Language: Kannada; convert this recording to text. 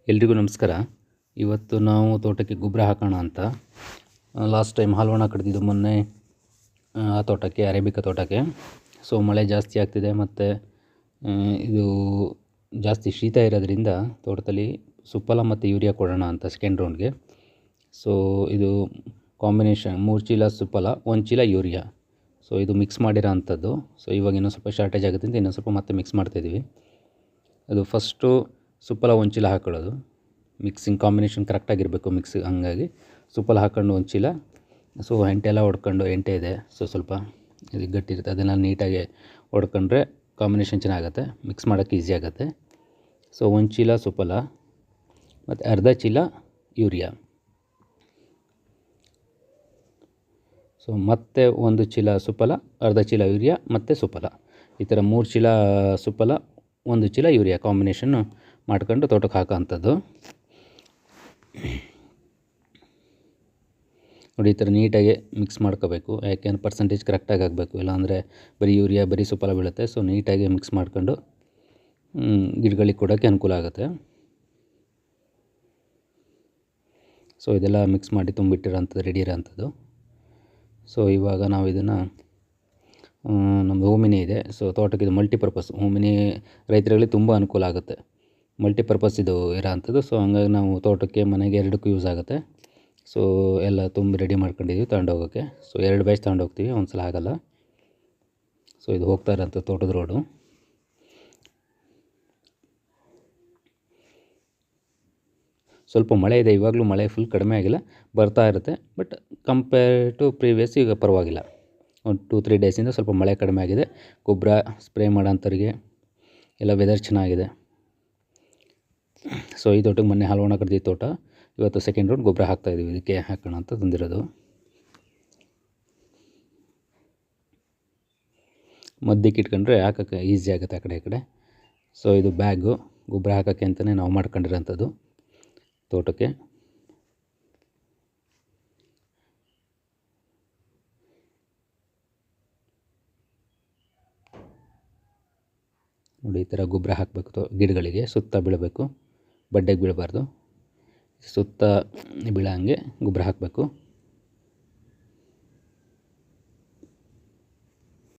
ಎಲ್ರಿಗೂ ನಮಸ್ಕಾರ. ಇವತ್ತು ನಾವು ತೋಟಕ್ಕೆ ಗೊಬ್ಬರ ಹಾಕೋಣ ಅಂತ ಲಾಸ್ಟ್ ಟೈಮ್ ಹಾಲ್ವಣ ಕಡ್ದಿದ್ದು ಮೊನ್ನೆ ಆ ತೋಟಕ್ಕೆ, ಅರೇಬಿಕಾ ತೋಟಕ್ಕೆ. ಸೊ ಮಳೆ ಜಾಸ್ತಿ ಆಗ್ತಿದೆ ಮತ್ತು ಇದು ಜಾಸ್ತಿ ಶೀತ ಇರೋದ್ರಿಂದ ತೋಟದಲ್ಲಿ ಸುಫಲ ಮತ್ತು ಯೂರಿಯಾ ಕೊಡೋಣ ಅಂತ ಸೆಕೆಂಡ್ ರೌಂಡ್ಗೆ. ಸೊ ಇದು ಕಾಂಬಿನೇಷನ್ 3 ಚೀಲ ಸುಫಲ 1 ಚೀಲ ಯೂರಿಯಾ. ಸೊ ಇದು ಮಿಕ್ಸ್ ಮಾಡಿರೋ ಅಂಥದ್ದು. ಸೊ ಇವಾಗ ಇನ್ನೂ ಸ್ವಲ್ಪ ಶಾರ್ಟೇಜ್ ಆಗೋದ್ರಿಂದ ಇನ್ನೂ ಸ್ವಲ್ಪ ಮತ್ತೆ ಮಿಕ್ಸ್ ಮಾಡ್ತಾಯಿದ್ದೀವಿ. ಅದು ಫಸ್ಟು ಸುಫಲ 1 ಚೀಲ ಹಾಕೊಳ್ಳೋದು. ಮಿಕ್ಸಿಂಗ್ ಕಾಂಬಿನೇಷನ್ ಕರೆಕ್ಟಾಗಿರಬೇಕು ಮಿಕ್ಸ್, ಹಂಗಾಗಿ ಸುಫಲ ಹಾಕ್ಕೊಂಡು 1 ಚೀಲ. ಸೊ ಹೆಂಟೆಲ್ಲ ಹೊಡ್ಕೊಂಡು, ಹೆಂಟೆ ಇದೆ ಸೊ ಸ್ವಲ್ಪ ಇದು ಗಟ್ಟಿ ಇರುತ್ತೆ, ಅದನ್ನು ನೀಟಾಗಿ ಹೊಡ್ಕೊಂಡ್ರೆ ಕಾಂಬಿನೇಷನ್ ಚೆನ್ನಾಗುತ್ತೆ, ಮಿಕ್ಸ್ ಮಾಡೋಕ್ಕೆ ಈಸಿ ಆಗುತ್ತೆ. ಸೊ 1 ಚೀಲ ಸುಫಲ ಮತ್ತು ಅರ್ಧ ಚೀಲ ಯೂರಿಯಾ. ಸೊ ಮತ್ತೆ 1 ಚೀಲ ಸುಫಲ, ಅರ್ಧ ಚೀಲ ಯೂರಿಯಾ ಮತ್ತು ಸುಫಲ, ಈ ಥರ 3 ಚೀಲ ಸುಫಲ 1 ಚೀಲ ಯೂರಿಯಾ ಕಾಂಬಿನೇಷನ್ನು ಮಾಡ್ಕೊಂಡು ತೋಟಕ್ಕೆ ಹಾಕೋ ಅಂಥದ್ದು. ನೋಡಿ, ಈ ಥರ ನೀಟಾಗಿ ಮಿಕ್ಸ್ ಮಾಡ್ಕೋಬೇಕು, ಯಾಕೆಂದ್ರೆ ಪರ್ಸೆಂಟೇಜ್ ಕರೆಕ್ಟಾಗಿ ಆಗಬೇಕು, ಇಲ್ಲಾಂದರೆ ಬರೀ ಯೂರಿಯಾ ಬರೀ ಸುಫಲ ಬೀಳುತ್ತೆ. ಸೊ ನೀಟಾಗಿ ಮಿಕ್ಸ್ ಮಾಡ್ಕೊಂಡು ಗಿಡಗಳಿಗೆ ಕೊಡೋಕ್ಕೆ ಅನುಕೂಲ ಆಗುತ್ತೆ. ಸೊ ಇದೆಲ್ಲ ಮಿಕ್ಸ್ ಮಾಡಿ ತುಂಬಿಟ್ಟಿರೋಂಥದ್ದು ರೆಡಿ ಇರೋಂಥದ್ದು. ಸೊ ಇವಾಗ ನಾವು ಇದನ್ನು, ನಮ್ಮದು ಓಮಿನಿ ಇದೆ. ಸೊ ತೋಟಕ್ಕೆ ಇದು ಮಲ್ಟಿಪರ್ಪಸ್ ಓಮಿನಿ ರೈತರಲ್ಲಿ ತುಂಬ ಅನುಕೂಲ ಆಗುತ್ತೆ, ಮಲ್ಟಿಪರ್ಪಸ್ ಇದು ಇರೋ ಅಂಥದ್ದು. ಸೊ ಹಂಗಾಗಿ ನಾವು ತೋಟಕ್ಕೆ, ಮನೆಗೆ ಎರಡಕ್ಕೂ ಯೂಸ್ ಆಗುತ್ತೆ. ಸೊ ಎಲ್ಲ ತುಂಬ ರೆಡಿ ಮಾಡ್ಕೊಂಡಿದ್ದೀವಿ ತಗೊಂಡೋಗೋಕ್ಕೆ. ಸೊ 2 ಬ್ಯಾಚ್ ತೊಗೊಂಡೋಗ್ತೀವಿ, ಒಂದು ಸಲ ಆಗೋಲ್ಲ. ಸೊ ಇದು ಹೋಗ್ತಾ ಇರೋಂಥ ತೋಟದ ರೋಡು. ಸ್ವಲ್ಪ ಮಳೆ ಇದೆ, ಇವಾಗಲೂ ಮಳೆ ಫುಲ್ ಕಡಿಮೆ ಆಗಿಲ್ಲ, ಬರ್ತಾ ಇರುತ್ತೆ. ಬಟ್ ಕಂಪೇರ್ ಟು ಪ್ರೀವಿಯಸ್ ಈಗ ಪರವಾಗಿಲ್ಲ. ಒಂದು 2-3 ಡೇಸಿಂದ ಸ್ವಲ್ಪ ಮಳೆ ಕಡಿಮೆ ಆಗಿದೆ. ಗೊಬ್ಬರ ಸ್ಪ್ರೇ ಮಾಡೋಂಥವ್ರಿಗೆ ಎಲ್ಲ ವೆದರ್ ಚೆನ್ನಾಗಿದೆ. ಸೊ ಈ ತೋಟಕ್ಕೆ ಮೊನ್ನೆ ಹಾಲ್ವಣ ಕಡ್ದಿದ್ದ ತೋಟ, ಇವತ್ತು ಸೆಕೆಂಡ್ ರೌಂಡ್ ಗೊಬ್ಬರ ಹಾಕ್ತಾಯಿದ್ದೀವಿ, ಇದಕ್ಕೆ ಹಾಕೋಣ ಅಂತ ತಂದಿರೋದು. ಮಧ್ಯಕ್ಕೆ ಇಟ್ಕೊಂಡ್ರೆ ಹಾಕೋಕ್ಕೆ ಈಸಿ ಆಗುತ್ತೆ ಆ ಕಡೆ ಈ ಕಡೆ. ಸೊ ಇದು ಬ್ಯಾಗು ಗೊಬ್ಬರ ಹಾಕೋಕ್ಕೆ ಅಂತಲೇ ನಾವು ಮಾಡ್ಕೊಂಡಿರೋಂಥದ್ದು ತೋಟಕ್ಕೆ. ನೋಡಿ, ಈ ಥರ ಗೊಬ್ಬರ ಹಾಕಬೇಕು ಗಿಡಗಳಿಗೆ, ಸುತ್ತ ಬೀಳಬೇಕು, ಬಡ್ಡೆಗೆ ಬೀಳಬಾರ್ದು, ಸುತ್ತ ಬೀಳೋ ಹಂಗೆ ಗೊಬ್ಬರ ಹಾಕಬೇಕು.